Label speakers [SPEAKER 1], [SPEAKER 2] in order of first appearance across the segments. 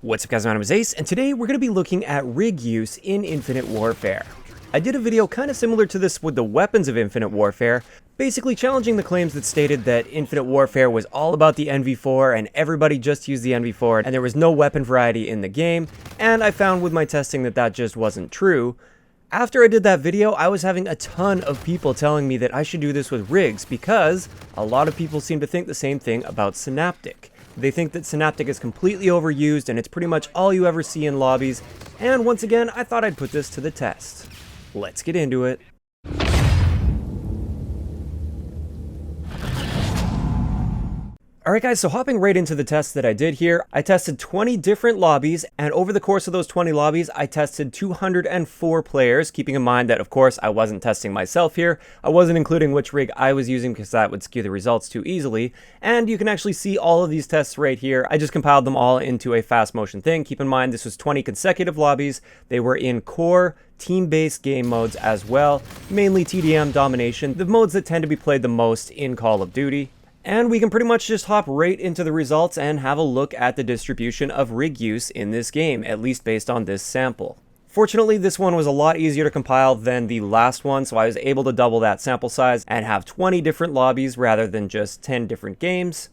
[SPEAKER 1] What's up guys, my name is Ace, and today we're going to be looking at rig use in Infinite Warfare. I did a video kind of similar to this with the weapons of Infinite Warfare, basically challenging the claims that stated that Infinite Warfare was all about the NV4 and everybody just used the NV4 and there was no weapon variety in the game, and I found with my testing that that just wasn't true. After I did that video, I was having a ton of people telling me that I should do this with rigs because a lot of people seem to think the same thing about Synaptic. They think that Synaptic is completely overused and it's pretty much all you ever see in lobbies, and once again, I thought I'd put this to the test. Let's get into it. Alright guys, so hopping right into the test that I did here, I tested 20 different lobbies, and over the course of those 20 lobbies, I tested 204 players, keeping in mind that, of course, I wasn't testing myself here. I wasn't including which rig I was using because that would skew the results too easily, and you can actually see all of these tests right here. I just compiled them all into a fast motion thing. Keep in mind, this was 20 consecutive lobbies. They were in core, team-based game modes as well, mainly TDM domination, the modes that tend to be played the most in Call of Duty. And we can pretty much just hop right into the results and have a look at the distribution of rig use in this game, at least based on this sample. Fortunately, this one was a lot easier to compile than the last one, so I was able to double that sample size and have 20 different lobbies rather than just 10 different games.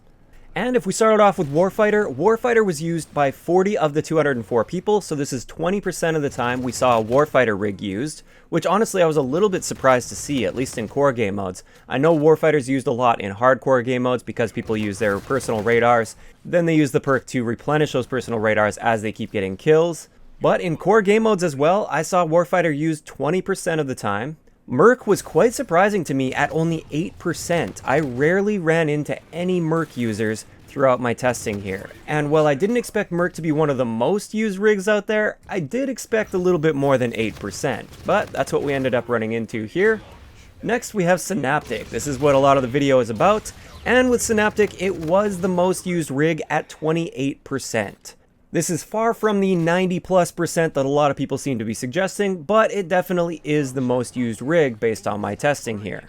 [SPEAKER 1] And if we started off with Warfighter, Warfighter was used by 40 of the 204 people, so this is 20% of the time we saw a Warfighter rig used, which honestly I was a little bit surprised to see, at least in core game modes. I know Warfighter's used a lot in hardcore game modes because people use their personal radars, then they use the perk to replenish those personal radars as they keep getting kills. But in core game modes as well, I saw Warfighter used 20% of the time. Merc was quite surprising to me at only 8%. I rarely ran into any Merc users throughout my testing here. And while I didn't expect Merc to be one of the most used rigs out there, I did expect a little bit more than 8%. But that's what we ended up running into here. Next we have Synaptic. This is what a lot of the video is about. And with Synaptic, it was the most used rig at 28%. This is far from the 90+% that a lot of people seem to be suggesting, but it definitely is the most used rig based on my testing here.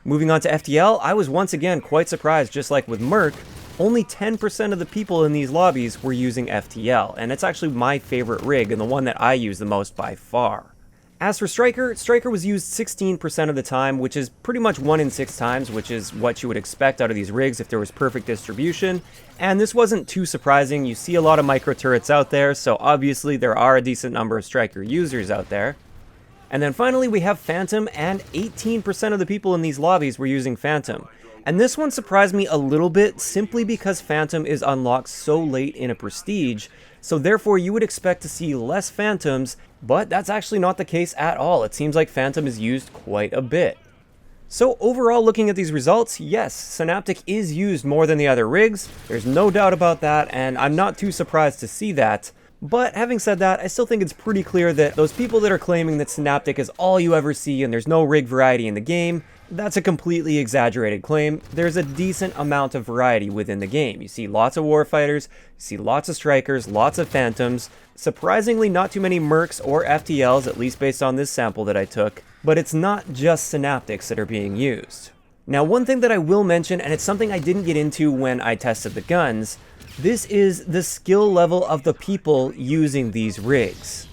[SPEAKER 1] Moving on to FTL, I was once again quite surprised, just like with Merc, only 10% of the people in these lobbies were using FTL, and it's actually my favorite rig and the one that I use the most by far. As for Striker, Striker was used 16% of the time, which is pretty much 1 in 6 times, which is what you would expect out of these rigs if there was perfect distribution. And this wasn't too surprising. You see a lot of micro turrets out there, so obviously there are a decent number of Striker users out there. And then finally we have Phantom, and 18% of the people in these lobbies were using Phantom. And this one surprised me a little bit simply because Phantom is unlocked so late in a Prestige, so therefore you would expect to see less Phantoms, but that's actually not the case at all. It seems like Phantom is used quite a bit. So overall, looking at these results, yes, Synaptic is used more than the other rigs. There's no doubt about that, and I'm not too surprised to see that. But having said that, I still think it's pretty clear that those people that are claiming that Synaptic is all you ever see and there's no rig variety in the game, that's a completely exaggerated claim. There's a decent amount of variety within the game. You see lots of Warfighters, you see lots of Strikers, lots of Phantoms, surprisingly not too many Mercs or FTLs, at least based on this sample that I took, but it's not just Synaptics that are being used. Now one thing that I will mention, and it's something I didn't get into when I tested the guns, this is the skill level of the people using these rigs.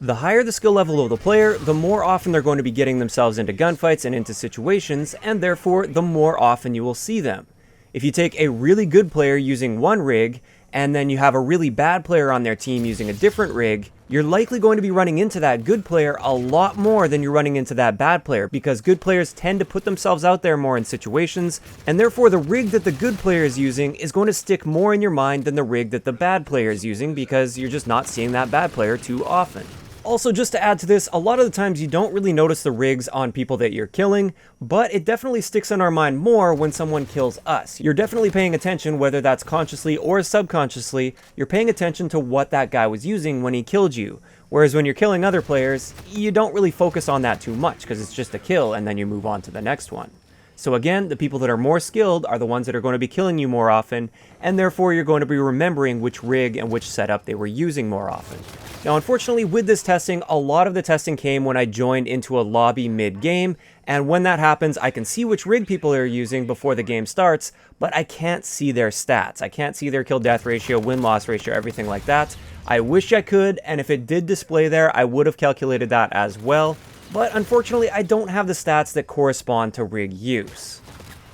[SPEAKER 1] The higher the skill level of the player, the more often they're going to be getting themselves into gunfights and into situations, and therefore the more often you will see them. If you take a really good player using one rig, and then you have a really bad player on their team using a different rig, you're likely going to be running into that good player a lot more than you're running into that bad player, because good players tend to put themselves out there more in situations, and therefore the rig that the good player is using is going to stick more in your mind than the rig that the bad player is using, because you're just not seeing that bad player too often. Also, just to add to this, a lot of the times you don't really notice the rigs on people that you're killing, but it definitely sticks in our mind more when someone kills us. You're definitely paying attention, whether that's consciously or subconsciously, you're paying attention to what that guy was using when he killed you. Whereas when you're killing other players, you don't really focus on that too much, because it's just a kill and then you move on to the next one. So again, the people that are more skilled are the ones that are going to be killing you more often, and therefore you're going to be remembering which rig and which setup they were using more often. Now, unfortunately, with this testing, a lot of the testing came when I joined into a lobby mid-game, and when that happens, I can see which rig people are using before the game starts, but I can't see their stats. I can't see their kill-death ratio, win-loss ratio, everything like that. I wish I could, and if it did display there, I would have calculated that as well, but unfortunately, I don't have the stats that correspond to rig use.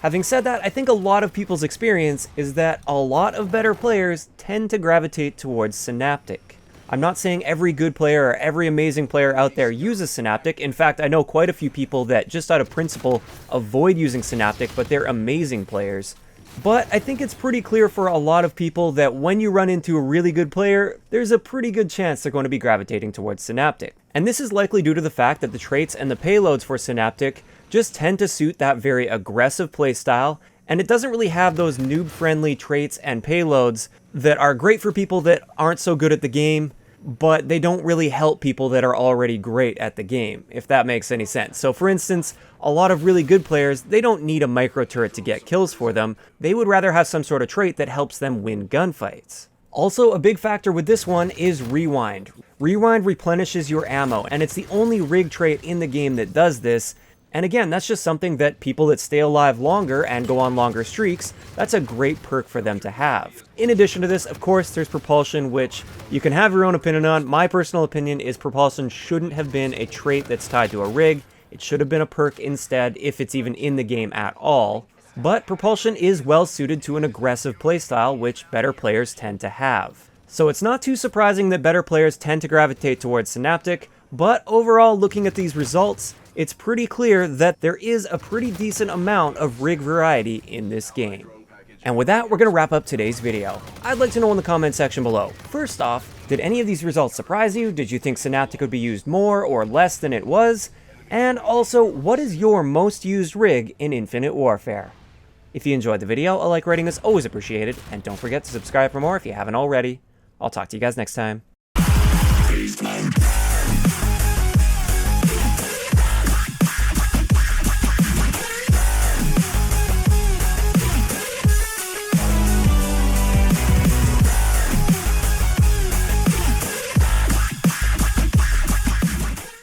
[SPEAKER 1] Having said that, I think a lot of people's experience is that a lot of better players tend to gravitate towards Synaptic. I'm not saying every good player or every amazing player out there uses Synaptic. In fact, I know quite a few people that just out of principle avoid using Synaptic, but they're amazing players. But I think it's pretty clear for a lot of people that when you run into a really good player, there's a pretty good chance they're going to be gravitating towards Synaptic. And this is likely due to the fact that the traits and the payloads for Synaptic just tend to suit that very aggressive playstyle, and it doesn't really have those noob-friendly traits and payloads that are great for people that aren't so good at the game, but they don't really help people that are already great at the game, if that makes any sense. So for instance, a lot of really good players, they don't need a micro turret to get kills for them. They would rather have some sort of trait that helps them win gunfights. Also, a big factor with this one is Rewind. Rewind replenishes your ammo, and it's the only rig trait in the game that does this. And again, that's just something that people that stay alive longer and go on longer streaks, that's a great perk for them to have. In addition to this, of course, there's Propulsion, which you can have your own opinion on. My personal opinion is Propulsion shouldn't have been a trait that's tied to a rig. It should have been a perk instead, if it's even in the game at all. But Propulsion is well suited to an aggressive playstyle, which better players tend to have. So it's not too surprising that better players tend to gravitate towards Synaptic, but overall, looking at these results, it's pretty clear that there is a pretty decent amount of rig variety in this game. And with that, we're going to wrap up today's video. I'd like to know in the comment section below. First off, did any of these results surprise you? Did you think Synaptic would be used more or less than it was? And also, what is your most used rig in Infinite Warfare? If you enjoyed the video, a like rating is always appreciated, and don't forget to subscribe for more if you haven't already. I'll talk to you guys next time.